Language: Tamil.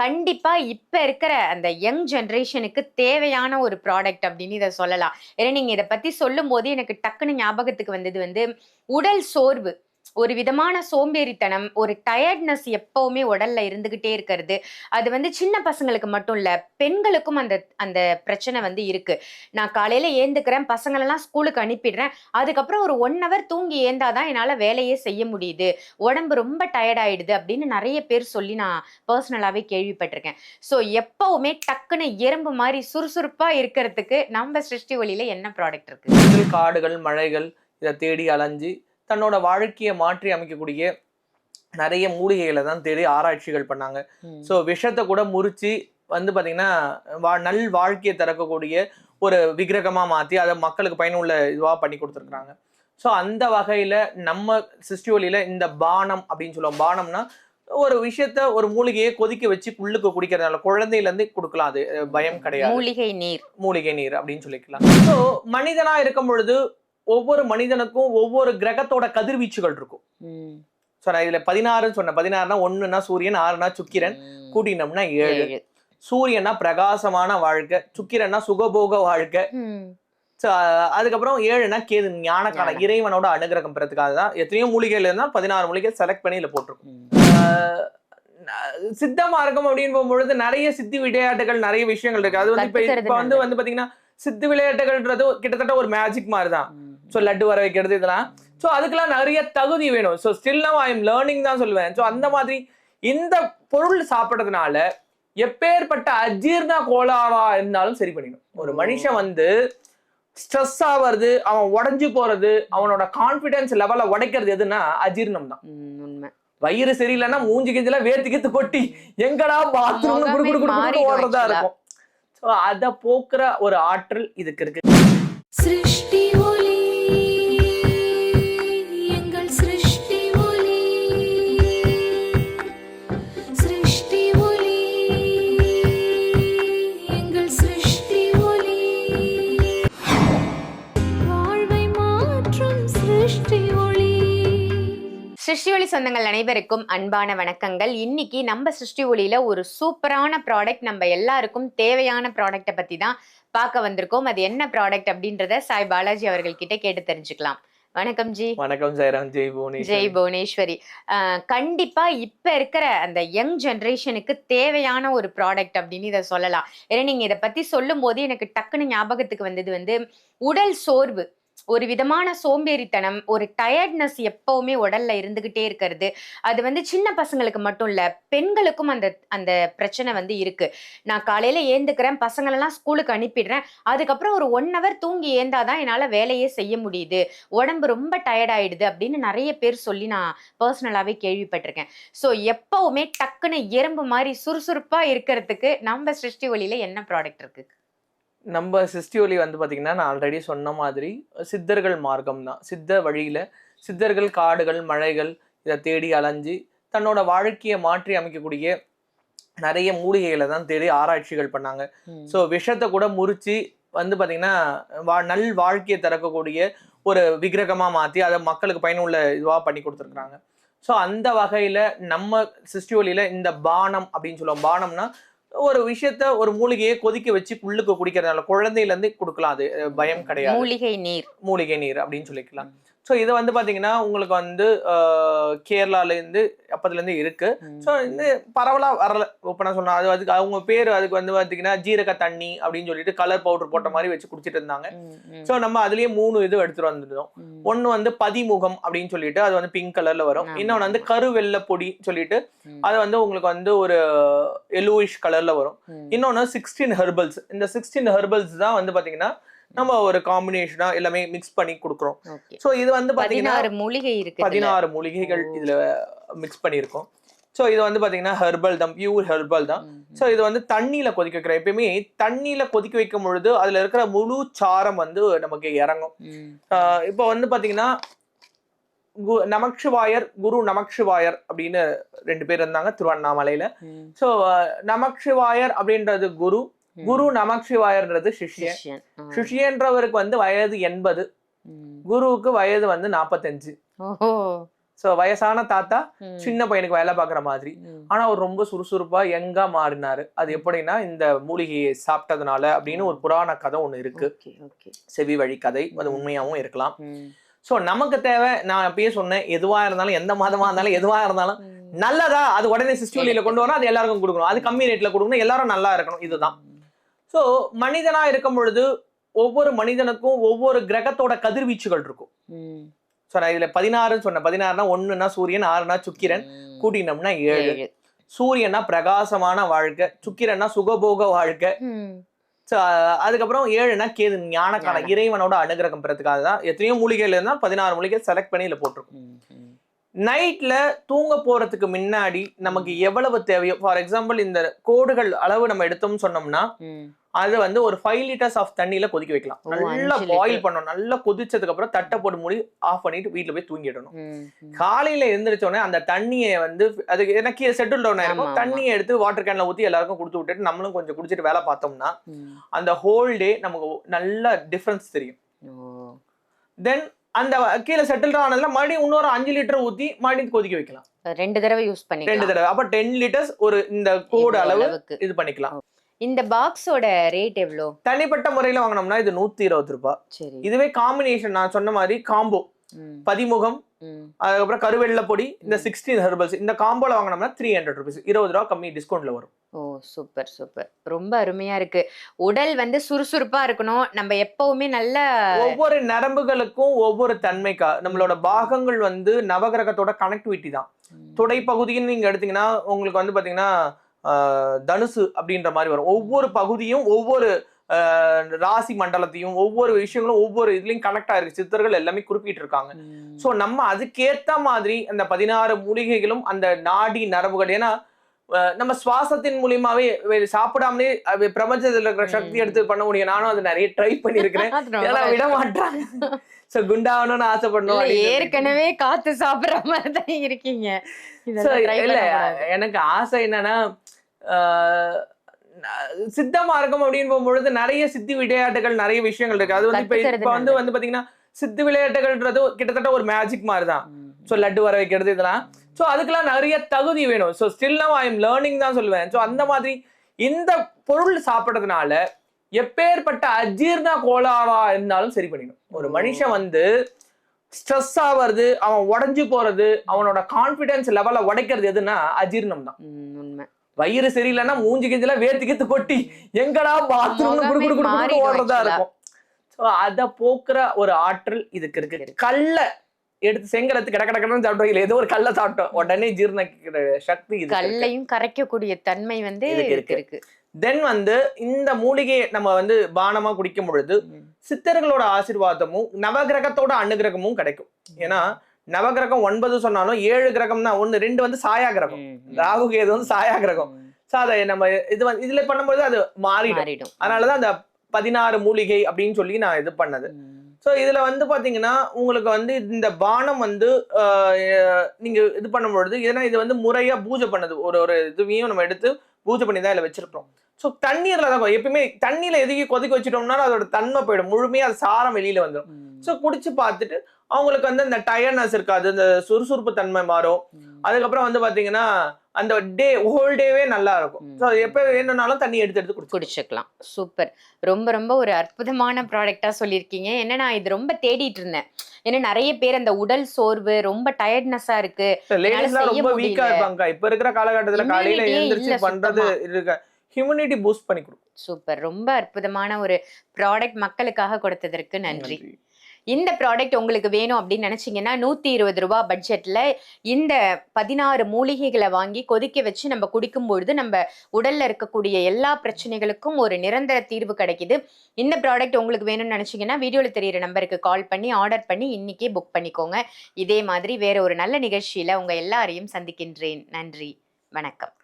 கண்டிப்பா இப்ப இருக்கிற அந்த யங் ஜெனரேஷனுக்கு தேவையான ஒரு ப்ராடக்ட் அப்படின்னு இத சொல்லலாம். ஏன்னா நீங்க இத பத்தி சொல்லும்போது எனக்கு டக்குன்னு ஞாபகத்துக்கு வந்தது வந்து உடல் சோர்வு. ஒரு விதமான சோம்பேறித்தனம், ஒரு டயர்ட்னஸ் எப்பவுமே உடல்ல இருந்துகிட்டே இருக்கிறது. அது வந்து சின்ன பசங்களுக்கு மட்டும் இல்ல, பெண்களுக்கும் அந்த அந்த பிரச்சனை வந்து இருக்கு. நான் காலையில ஏந்துக்கிறேன், பசங்களெல்லாம் ஸ்கூலுக்கு அனுப்பிடுறேன். அதுக்கப்புறம் ஒரு 1 ஹவர் தூங்கி ஏந்தா தான் என்னால வேலையே செய்ய முடியுது. உடம்பு ரொம்ப டயர்ட் ஆயிடுது அப்படின்னு நெறைய பேர் சொல்லி நான் பெர்சனலாவே கேள்விப்பட்டிருக்கேன். ஸோ எப்பவுமே டக்குன்னு எறும்பு மாரி சுறுசுறுப்பா இருக்கிறதுக்கு நம்ம சிருஷ்டி ஒளியில என்ன ப்ராடக்ட் இருக்கு? காடுகள், மழைகள் இத தேடி அலைஞ்சு தன்னோட வாழ்க்கைய மாற்றி அமைக்கக்கூடிய நெறைய மூலிகைகள தான் தேடி ஆராய்ச்சிகள் பண்ணாங்க. ஸோ விஷத்த கூட முறிச்சு வந்து பார்த்தீங்கன்னா, நல் வாழ்க்கைய திறக்கக்கூடிய ஒரு விக்கிரகமா மாத்தி அத மக்களுக்கு பயனுள்ள இதுவா பண்ணி குடுத்துருக்காங்க. ஸோ அந்த வகையில நம்ம சிருஷ்டி ஒளியில இந்த பானம் அப்படின்னு சொல்லுவோம். பானம்னா ஒரு விஷயத்த ஒரு மூலிகையை கொதிக்க வச்சு உள்ளுக்கு குடிக்கிறதுனால குழந்தையில இருந்து குடுக்கலாம். அது பயம் கிடையாது. மூலிகை நீர். மூலிகை நீர் அப்படின்னு சொல்லிக்கலாம். ஸோ மனிதனா இருக்கும் பொழுது ஒவ்வொரு மனிதனுக்கும் ஒவ்வொரு கிரகத்தோட கதிர்வீச்சுகள் இருக்கும். ஸோ நான் இதுல 16 சொன்னேன். 16னா 1னா சூரியன், 6னா சுக்கிரன், கூட்டினோம்னா 7. சூரியன்னா பிரகாசமான வாழ்க்கை, சுக்கிரன்னா சுகபோக வாழ்க்கை. அதுக்கப்புறம் 7னா கேது ஞானக்கான இறைவனோட அனுகிரகம் பெறதுக்காக தான் எத்தனையோ மூலிகைகள் இருந்தா 16 மூலிகை செலக்ட் பண்ணி இதுல போட்டிருக்கும். சித்த மார்க்கம் அப்படின்னு போகும்பொழுது நிறைய சித்தி விளையாட்டுகள் நிறைய விஷயங்கள் இருக்கு. அது வந்து இப்ப வந்து பாத்தீங்கன்னா சித்து விளையாட்டுகள்ன்றது கிட்டத்தட்ட ஒரு மேஜிக் மாதிரி தான். ஸோ லட்டு வர வைக்கிறது இதெல்லாம். ஸோ அதுக்கெல்லாம் நிறைய தகுதி வேணும். So still now I am learning தான் சொல்லுவேன். ஸோ அந்த மாதிரி இந்த பொருள் சாப்பிட்றதுனால எப்பேற்பட்ட அஜீர்ண கோளாறா இருந்தாலும் சரி பண்ணிடும். ஒரு மனுஷன் வந்து ஸ்ட்ரெஸ் ஆவது, அவன் உடஞ்சு போறது, அவனோட கான்பிடன்ஸ் லெவலை உடைக்கிறது எதுன்னா அஜீர்ணம் தான். வயிறு சரியில்லைன்னா மூஞ்சி கிஞ்சில வேர்த்து கொட்டி எங்கடா பாத்ரூம் ஓடுறதா இருக்கும். ஸோ அதை போக்குற ஒரு ஆற்றல் இதுக்கு இருக்கு. சிருஷ்டி ஒளி எங்கள் சிருஷ்டி ஒளி, சிருஷ்டி ஒளி எங்கள் சிருஷ்டி ஒளி, வாழ்வை மாற்றும் சிருஷ்டி ஒளி. சிருஷ்டி ஒளி சொந்தங்கள் அனைவருக்கும் அன்பான வணக்கங்கள். இன்னைக்கு நம்ம சிருஷ்டி ஒளியில ஒரு சூப்பரான ப்ராடக்ட், நம்ம எல்லாருக்கும் தேவையான ப்ராடக்ட்டை பத்தி தான் பார்க்க வந்திருக்கோம். அது என்ன ப்ராடக்ட் அப்படின்றத சாய் பாலாஜி அவர்கள் கிட்ட கேட்டு தெரிஞ்சுக்கலாம். வணக்கம் ஜி. வணக்கம் ஜெயராம். ஜெய் புவனேஸ்வரி. ஜெய் புவனேஸ்வரி. கண்டிப்பா இப்ப இருக்கிற அந்த யங் ஜெனரேஷனுக்கு தேவையான ஒரு ப்ராடக்ட் அப்படின்னு இதை சொல்லலாம். ஏன்னா நீங்க இதை பத்தி சொல்லும் போது எனக்கு டக்குன்னு ஞாபகத்துக்கு வந்தது வந்து உடல் சோர்வு, ஒரு விதமான சோம்பேறித்தனம், ஒரு டயர்ட்னஸ் எப்பவுமே உடல்ல இருந்துகிட்டே இருக்கிறது. அது வந்து சின்ன பசங்களுக்கு மட்டும் இல்ல, பெண்களுக்கும் அந்த அந்த பிரச்சனை வந்து இருக்கு. நான் காலையில ஏந்துக்கிறேன், பசங்களெல்லாம் ஸ்கூலுக்கு அனுப்பிடுறேன். அதுக்கப்புறம் ஒரு 1 ஹவர் தூங்கி ஏந்தாதான் என்னால வேலையே செய்ய முடியுது. உடம்பு ரொம்ப டயர்ட் ஆயிடுது அப்படின்னு நிறைய பேர் சொல்லி நான் பர்சனலாவே கேள்விப்பட்டிருக்கேன். ஸோ எப்பவுமே டக்குன்னு எறும்பு மாதிரி சுறுசுறுப்பா இருக்கிறதுக்கு நம்ம சிருஷ்டி ஒளியில என்ன ப்ராடக்ட் இருக்கு? நம்ம சிருஷ்டி ஒளி வந்து பார்த்தீங்கன்னா, நான் ஆல்ரெடி சொன்ன மாதிரி சித்தர்கள் மார்க்கம் தான். சித்த வழியில சித்தர்கள் காடுகள், மழைகள் இதை தேடி அலைஞ்சு தன்னோட வாழ்க்கையை மாற்றி அமைக்கக்கூடிய நிறைய மூலிகைகளை தான் தேடி ஆராய்ச்சிகள் பண்ணாங்க. ஸோ விஷத்தை கூட முறிச்சு வந்து பார்த்தீங்கன்னா, நல் வாழ்க்கையை திறக்கக்கூடிய ஒரு விக்கிரகமா மாற்றி அதை மக்களுக்கு பயனுள்ள இதுவாக பண்ணி கொடுத்துருக்குறாங்க. ஸோ அந்த வகையில நம்ம சிருஷ்டி ஒளியில இந்த பானம் அப்படின்னு சொல்லுவோம். பானம்னா ஒரு விஷயத்த ஒரு மூலிகையை கொதிக்க வச்சு உள்ளுக்கு குடிக்கிறதுனால குழந்தையில இருந்து குடுக்கலாம். அது பயம் கிடையாது. மூலிகை நீர். மூலிகை நீர் அப்படின்னு சொல்லிக்கலாம். ஸோ இதை வந்து பாத்தீங்கன்னா உங்களுக்கு வந்து கேரளால இருந்து அப்பத்துல இருந்து இருக்கு. ஸோ இந்த பரவலா வரல. ஓப்பனா சொன்னா அது அதுக்கு அவங்க பேரு அதுக்கு வந்து பாத்தீங்கன்னா ஜீரக தண்ணி அப்படின்னு சொல்லிட்டு கலர் பவுடர் போட்ட மாதிரி வச்சு குடிச்சிட்டு இருந்தாங்க. ஸோ நம்ம அதுலயே 3 இது எடுத்துட்டு வந்துருந்தோம். ஒன்னு வந்து பதிமுகம் அப்படின்னு சொல்லிட்டு அது வந்து பிங்க் கலர்ல வரும். இன்னொன்னு வந்து கருவெல்ல பொடி சொல்லிட்டு அது வந்து உங்களுக்கு வந்து ஒரு எல்லோயிஷ் கலர்ல வரும். இன்னொன்னு 16 ஹெர்பல்ஸ். இந்த 16 ஹெர்பல்ஸ் தான் வந்து பாத்தீங்கன்னா நம்ம ஒரு காம்பினேஷனா எல்லாமே மிக்ஸ் பண்ணி கொடுக்குறோம். சோ இது வந்து பாத்தீங்கன்னா 16 மூலிகைகள் இதுல மிக்ஸ் பண்ணியிருக்கோம். சோ இது வந்து பாத்தீங்கன்னா ஹெர்பல் தான், பியூர் ஹெர்பல் தான். சோ இது வந்து தண்ணியில கொதிக்க வைக்கிறோம். எப்பயுமே தண்ணியில கொதிக்க வைக்கும் பொழுது அதுல இருக்கிற முழு சாரம் வந்து நமக்கு இறங்கும். இப்போ வந்து பாத்தீங்கன்னா நமக்ஷிவாயர், குரு நமக்ஷிவாயர் அப்படின்னு 2 பேர் இருந்தாங்க திருவண்ணாமலையில. சோ நமக்ஷிவாயர் அப்படின்றது குரு, குரு நமக்ஷிவாயர்ன்றது சிஷ்யன். சிஷ்யன்றவருக்கு வந்து வயது 80, குருவுக்கு வயது வந்து 45. சோ வயசான தாத்தா சின்ன பையனுக்கு வேலை பாக்குற மாதிரி. ஆனா அவர் ரொம்ப சுறுசுறுப்பா யங்கா மாறினாரு. அது எப்படின்னா இந்த மூலிகையை சாப்பிட்டதுனால அப்படின்னு ஒரு புராண கதை ஒண்ணு இருக்கு. செவி வழி கதை, அது உண்மையாவும் இருக்கலாம். சோ நமக்கு தேவை, நான் அப்பயே சொன்னேன், எதுவா இருந்தாலும் எந்த மாதமா இருந்தாலும் எதுவா இருந்தாலும் நல்லதா அது உடனே சிஸ்டூலியில கொண்டு வரணும், அது எல்லாருக்கும் கொடுக்கணும், அது கம்மி ரேட்ல கொடுக்கணும், எல்லாரும் நல்லா இருக்கணும், இதுதான். சோ மனிதனா இருக்கும் பொழுது ஒவ்வொரு மனிதனுக்கும் ஒவ்வொரு கிரகத்தோட கதிர்வீச்சுகள் இருக்கும். சோ நான் இதுல 16 சொன்னேன். 16னா 1னா சூரியன், 6னா சுக்கிரன், கூட்டினோம்னா 7. சூரியனா பிரகாசமான வாழ்க்கை, சுக்கிரன்னா சுகபோக வாழ்க்கை, அதுக்கப்புறம் 7னா கேது, ஞானக்கான இறைவனோட அனுகிரகம் பெறதுக்காக தான். எத்தனையோ மூலிகைகள் இருந்தா 16 மூலிகை செலக்ட் பண்ணி இதுல போட்டிருக்கும். நைட்ல தூங்க போறதுக்கு முன்னாடி நமக்கு எவ்வளவு தேவையோ, ஃபார் எக்ஸாம்பிள் இந்த கோடுகள் அளவு நம்ம எடுத்தோம்னு சொன்னோம்னா அது வந்து ஒரு 5 liters ஆஃப் தண்ணியில கொதிக்க வைக்கலாம். நல்லா பாயில் பண்ணணும். நல்லா கொதிச்சதுக்கு அப்புறம் தட்டை போட்டு மூடி ஆஃப் பண்ணிட்டு வீட்டுல போய் தூங்கிடணும். காலையில எழுந்திரிச்சோடனே அந்த தண்ணியை வந்து அது எனக்கு செட்டில் டவுன் ஆயிருக்கும், தண்ணியை எடுத்து வாட்டர் கேன்ல ஊத்தி எல்லாருக்கும் கொடுத்து விட்டுட்டு நம்மளும் கொஞ்சம் குடிச்சிட்டு வேலை பார்த்தோம்னா அந்த ஹோல் டே நமக்கு நல்ல டிஃபரன்ஸ் தெரியும். தென் அந்த கீழே செட்டில் டவுன் ஆனதுல மறுபடியும் இன்னொரு 5 லிட்டர் ஊத்தி மறுபடியும் கொதிக்க வைக்கலாம். 2 தடவை யூஸ் பண்ணி 2 தடவை. அப்ப 10 liters ஒரு இந்த கோடு அளவு இது பண்ணிக்கலாம். இந்த பாக்ஸோட ரேட் எவ்வளோ? தனிப்பட்ட முறையில வாங்கினோம்னா இது 120 ரூபாய். இதுவே காம்பினேஷன் நான் சொன்ன மாதிரி காம்போ, பதிமுகம், அதுக்கப்புறம் கருவெள்ள பொடி, இந்த 16 ஹெர்பல்ஸ், இந்த காம்போல வாங்கினோம்னா 300 rupees, 20 ரூபா கம்மி டிஸ்கவுண்ட்ல வரும். ஓ சூப்பர் சூப்பர், ரொம்ப அருமையா இருக்கு. உடல் வந்து சுறுசுறுப்பா இருக்கணும், நம்ம எப்பவுமே நல்ல ஒவ்வொரு நரம்புகளுக்கும் ஒவ்வொரு தன்மைக்கா நம்மளோட பாகங்கள் வந்து நவகிரகத்தோட கனெக்டிவிட்டி தான். தொடை பகுதின்னு நீங்க எடுத்தீங்கன்னா உங்களுக்கு வந்து பாத்தீங்கன்னா தனுசு அப்படின்ற மாதிரி வரும். ஒவ்வொரு பகுதியும் ஒவ்வொரு ராசி மண்டலத்தையும் ஒவ்வொரு விஷயங்களும் ஒவ்வொரு இதுலயும் கனெக்ட் ஆயிருக்கு. சித்தர்கள் எல்லாமே குறிப்பிட்டு இருக்காங்க. சோ நம்ம அதுக்கேத்த மாதிரி அந்த 16 மூலிகைகளும் அந்த நாடி நரம்புகள், ஏன்னா நம்ம சுவாசத்தின் மூலியமாவே சாப்பிடாமலே பிரபஞ்சத்துல இருக்கிற சக்தி எடுத்து பண்ண முடியும். நானும் அதை நிறைய ட்ரை பண்ணிருக்கிறேன், விட மாட்டாங்க. சோ குண்டாகணும்னு ஆசைப்படணும். ஏற்கனவே காத்து சாப்பிடுற மாதிரி தான் இருக்கீங்க. இல்ல எனக்கு ஆசை என்னன்னா சித்த மார்க்கம் அப்படின்னு போகும்பொழுது நிறைய சித்தி விளையாட்டுகள் நிறைய விஷயங்கள் இருக்கு. அது வந்து இப்ப வந்து பாத்தீங்கன்னா சித்து விளையாட்டுகள்ன்றது கிட்டத்தட்ட ஒரு மேஜிக் மாதிரிதான். சோ லட்டு வர வைக்கிறது இதெல்லாம், சோ அதுக்கெல்லாம் நிறைய தகுதி வேணும். So still now I am learning தான் சொல்லுவேன். சோ அந்த மாதிரி இந்த பொருள் சாப்பிடுறதுனால எப்பேற்பட்ட அஜீர்ண கோளாறா இருந்தாலும் சரி பண்ணிடும். ஒரு மனுஷன் வந்து ஸ்ட்ரெஸ் ஆவது, அவன் உடஞ்சு போறது, அவனோட கான்பிடன்ஸ் லெவலை உடைக்கிறது எதுன்னா அஜீர்ணம் தான். வயிறு சரியில்லைன்னா மூஞ்சி கிஞ்சில வேர்த்து கொட்டி எங்கடா பாத்ரூம்னு ஓடுறதா இருக்கும். சோ அத போக்குற ஒரு ஆற்றல் இதுக்கு இருக்கு. கல்ல எடுத்து செங்கலத்து கடக்கடன்னு சாப்பிட்டோம், இல்ல ஏதோ ஒரு கல்ல சாப்பிட்டோம் உடனே ஜீர்ணிக்கிற சக்தி இது. கல்லையும் கரைக்கக்கூடிய தன்மை வந்து இருக்கு. தென் வந்து இந்த மூலிகையை நம்ம வந்து பானமா குடிக்கும் பொழுது சித்தர்களோட ஆசீர்வாதமும் நவகிரகத்தோட அனுகிரகமும் கிடைக்கும். ஏன்னா நவகிரகம் 9 சொன்னாலும் 7 கிரகம் தான். 1 2 வந்து சாயா கிரகம், ராகு கேது வந்து சாயா கிரகம். சோ அதை நம்ம இதுல பண்ணும்போது அது மாறிடும். அதனாலதான் அந்த 16 மூலிகை அப்படின்னு சொல்லி நான் இது பண்ணது. சோ இதுல வந்து பாத்தீங்கன்னா உங்களுக்கு வந்து இந்த பானம் வந்து நீங்க இது பண்ணும் பொழுது, ஏன்னா இது வந்து முறையா பூஜை பண்ணது, ஒரு இதுவையும் நம்ம எடுத்து பூஜை பண்ணி தான் இதுல வச்சிருக்கோம். சோ தண்ணீர்ல தான் எப்பயுமே தண்ணியில எதுக்கு கொதிக்க வச்சுட்டோம்னா அதோட தன்மை போயிடும், முழுமையா அது சாரம் வெளியில வந்துடும். சோ குடிச்சு பார்த்துட்டு அவங்களுக்கு வந்து அந்த டயர்னஸ் இருக்காது, இந்த சுறுசுறுப்பு தன்மை மாறும். அதுக்கப்புறம் வந்து பாத்தீங்கன்னா அந்த ஹோல் டேவே நல்லா இருக்கும். ஸோ எப்போ வேணும்னாலும் தண்ணி எடுத்து குடிச்சுக்கலாம். சூப்பர், ரொம்ப ரொம்ப ஒரு அற்புதமான ப்ராடக்டா சொல்லியிருக்கீங்க. ஏன்னா நான் இது ரொம்ப தேடிட்டு இருந்தேன். ஏன்னா நிறைய பேர் அந்த உடல் சோர்வு, ரொம்ப டயர்ட்னஸா இருக்கு, ரொம்ப வீக்கா இருப்பாங்க. இப்ப இருக்கிற காலகட்டத்துல காலையில எழுந்திருச்சு பண்றது இருக்கு, ஹியூமனிட்டி பூஸ்ட் பண்ணி கொடுக்கும். சூப்பர், ரொம்ப அற்புதமான ஒரு ப்ராடக்ட் மக்களுக்காக கொடுத்ததற்கு நன்றி. இந்த ப்ராடக்ட் உங்களுக்கு வேணும் அப்படின்னு நினைச்சீங்கன்னா 120 ரூபாய் பட்ஜெட்ல இந்த 16 மூலிகைகளை வாங்கி கொதிக்க வச்சு நம்ம குடிக்கும் பொழுது நம்ம உடல்ல இருக்கக்கூடிய எல்லா பிரச்சனைகளுக்கும் ஒரு நிரந்தர தீர்வு கிடைக்குது. இந்த ப்ராடக்ட் உங்களுக்கு வேணும்னு நினைச்சீங்கன்னா வீடியோல தெரியுற நம்பருக்கு கால் பண்ணி ஆர்டர் பண்ணி இன்னைக்கே புக் பண்ணிக்கோங்க. இதே மாதிரி வேற ஒரு நல்ல நிகழ்ச்சியில உங்க எல்லாரையும் சந்திக்கின்றேன். நன்றி, வணக்கம்.